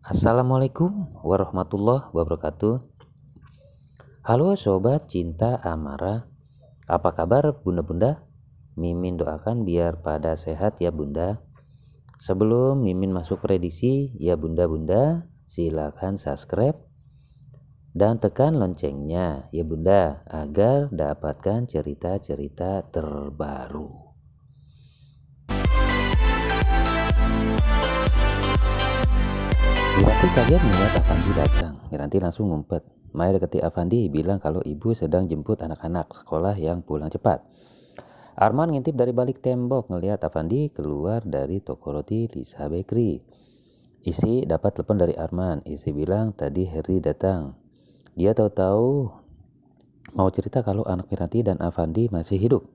Assalamualaikum warahmatullahi wabarakatuh. Halo sobat cinta Amara, apa kabar bunda-bunda? Mimin doakan biar pada sehat ya bunda. Sebelum Mimin masuk prediksi ya bunda-bunda, silakan subscribe dan tekan loncengnya ya bunda agar dapatkan cerita-cerita terbaru. Miranti kaget melihat Avandi datang. Miranti langsung ngumpet. Maya deketi Avandi bilang kalau ibu sedang jemput anak-anak sekolah yang pulang cepat. Arman ngintip dari balik tembok ngelihat Avandi keluar dari toko roti Lisa Bakery. Isi dapat telepon dari Arman. Isi bilang tadi Harry datang. Dia tahu-tahu mau cerita kalau anak Miranti dan Avandi masih hidup.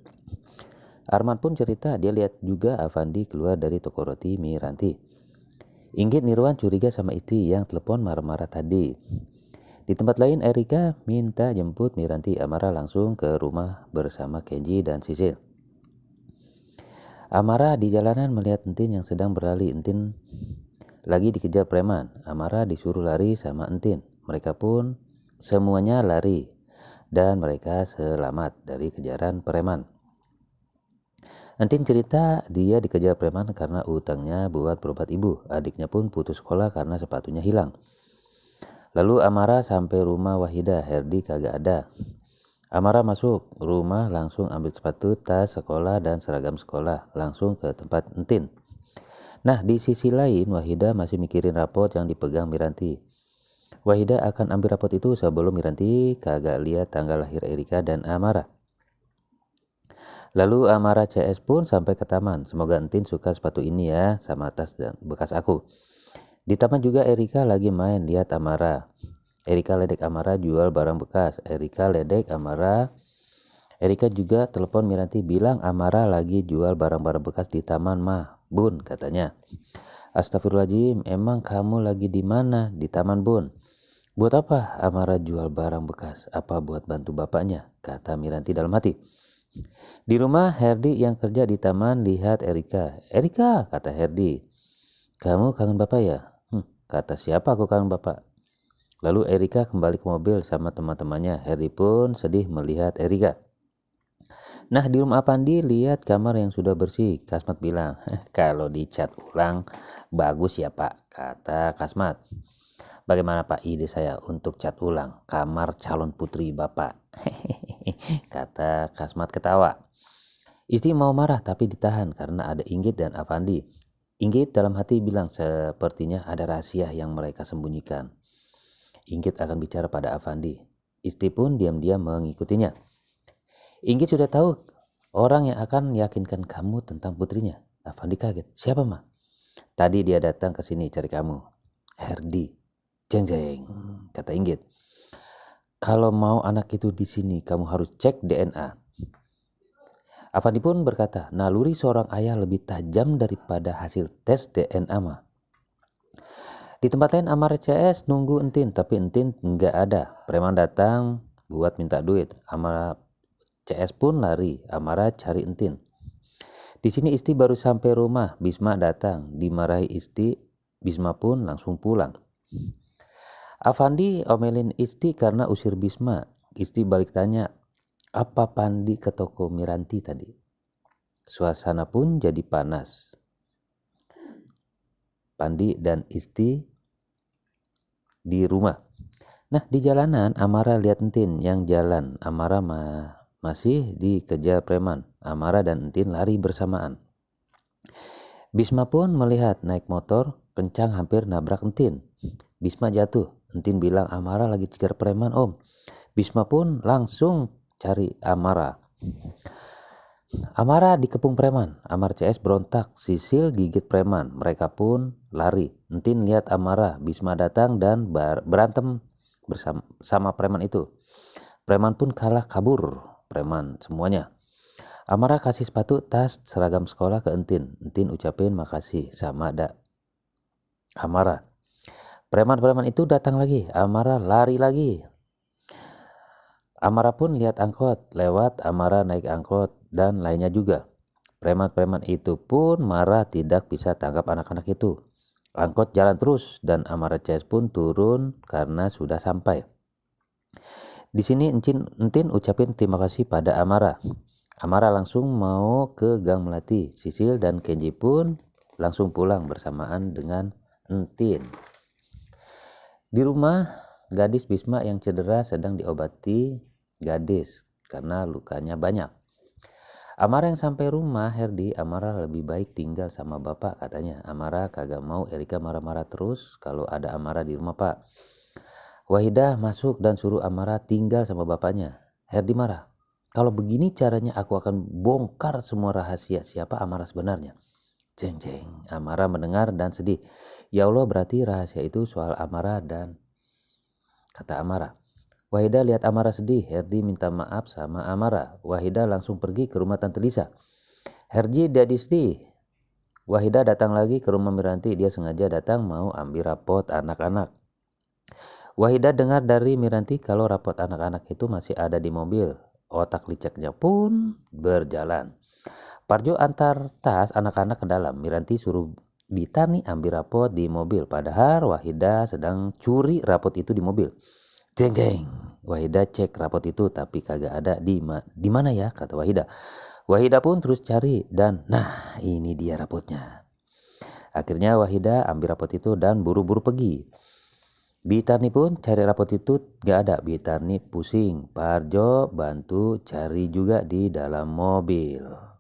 Arman pun cerita dia lihat juga Avandi keluar dari toko roti Miranti. Inggit Nirwan curiga sama istri yang telepon marah-marah tadi. Di tempat lain, Erika minta jemput Miranti. Amara langsung ke rumah bersama Kenji dan Sisil. Amara di jalanan melihat Entin yang sedang berlari. Entin lagi dikejar preman. Amara disuruh lari sama Entin. Mereka pun semuanya lari dan mereka selamat dari kejaran preman. Entin cerita dia dikejar preman karena utangnya buat berobat ibu. Adiknya pun putus sekolah karena sepatunya hilang. Lalu Amara sampai rumah Wahida. Herdi kagak ada. Amara masuk rumah langsung ambil sepatu, tas sekolah dan seragam sekolah. Langsung ke tempat Entin. Nah di sisi lain Wahida masih mikirin rapot yang dipegang Miranti. Wahida akan ambil rapot itu sebelum Miranti kagak lihat tanggal lahir Erika dan Amara. Lalu Amara CS pun sampai ke taman. Semoga Entin suka sepatu ini ya, sama tas dan bekas aku. Di taman juga Erika lagi main, lihat Amara. Erika ledek Amara jual barang bekas. Erika ledek Amara. Erika juga telepon Miranti bilang Amara lagi jual barang-barang bekas di taman mah, Bun katanya. Astagfirullahaladzim, emang kamu lagi di mana? Di taman Bun. Buat apa Amara jual barang bekas? Apa buat bantu bapaknya? Kata Miranti dalam hati. Di rumah Herdi yang kerja di taman lihat Erika. Erika, kata Herdi. Kamu kangen bapak ya? Kata siapa aku kangen bapak? Lalu Erika kembali ke mobil sama teman-temannya. Herdi pun sedih melihat Erika. Nah di rumah Apandi lihat kamar yang sudah bersih. Kasmat bilang, kalau dicat ulang bagus ya pak, kata Kasmat. Bagaimana pak ide saya untuk cat ulang kamar calon putri bapak? Kata Kasmat ketawa. Istri mau marah tapi ditahan karena ada Inggit dan Avandi. Inggit dalam hati bilang sepertinya ada rahasia yang mereka sembunyikan. Inggit akan bicara pada Avandi. Istri pun diam-diam mengikutinya. Inggit sudah tahu orang yang akan meyakinkan kamu tentang putrinya. Avandi kaget. Siapa mah? Tadi dia datang ke sini cari kamu. Herdi. Jeng jeng, kata Inggit. Kalau mau anak itu di sini, kamu harus cek DNA. Avandi pun berkata, naluri seorang ayah lebih tajam daripada hasil tes DNA mah. Di tempat lain Amara CS nunggu Entin, tapi Entin nggak ada. Preman datang buat minta duit. Amara CS pun lari. Amara cari Entin. Di sini istri baru sampai rumah. Bisma datang, dimarahi istri. Bisma pun langsung pulang. Avandi omelin istri karena usir Bisma. Istri balik tanya, apa Pandi ke toko Miranti tadi? Suasana pun jadi panas. Pandi dan istri di rumah. Nah di jalanan Amara lihat Entin yang jalan. Amara masih dikejar preman. Amara dan Entin lari bersamaan. Bisma pun melihat naik motor kencang hampir nabrak Entin. Bisma jatuh. Entin bilang Amara lagi kejar preman om. Bisma pun langsung cari Amara. Amara dikepung preman. Amara CS berontak. Sisil gigit preman. Mereka pun lari. Entin lihat Amara. Bisma datang dan berantem bersama preman itu. Preman pun kalah kabur. Preman semuanya. Amara kasih sepatu, tas, seragam sekolah ke Entin. Entin ucapin makasih sama Amara. Preman-preman itu datang lagi. Amara lari lagi. Amara pun lihat angkot lewat. Amara naik angkot dan lainnya juga. Preman-preman itu pun marah tidak bisa tangkap anak-anak itu. Angkot jalan terus dan Amara CS pun turun karena sudah sampai. Di sini Entin ucapin terima kasih pada Amara. Amara langsung mau ke Gang Melati. Sisil dan Kenji pun langsung pulang bersamaan dengan Entin. Di rumah, gadis Bisma yang cedera sedang diobati gadis karena lukanya banyak. Amara yang sampai rumah, Herdi, Amara lebih baik tinggal sama bapak katanya. Amara kagak mau Erika marah-marah terus kalau ada Amara di rumah pak. Wahidah masuk dan suruh Amara tinggal sama bapaknya. Herdi marah. Kalau begini caranya aku akan bongkar semua rahasia siapa Amara sebenarnya. Jeng jeng. Amara mendengar dan sedih. Ya Allah, berarti rahasia itu soal Amara dan kata Amara. Wahidah lihat Amara sedih. Herdi minta maaf sama Amara. Wahidah langsung pergi ke rumah Tante Lisa. Herdi jadi sedih. Wahidah datang lagi ke rumah Miranti. Dia sengaja datang mau ambil rapot anak-anak. Wahidah dengar dari Miranti kalau rapot anak-anak itu masih ada di mobil. Otak liciknya pun berjalan. Parjo antar tas anak-anak ke dalam. Miranti suruh Bita nih ambil rapot di mobil. Padahal Wahidah sedang curi rapot itu di mobil. Jeng jeng. Wahidah cek rapot itu tapi kagak ada di mana ya kata Wahidah. Wahidah pun terus cari dan nah ini dia rapotnya. Akhirnya Wahidah ambil rapot itu dan buru-buru pergi. Bitarni pun cari rapot itu gak ada. Bitarni pusing. Parjo bantu cari juga di dalam mobil.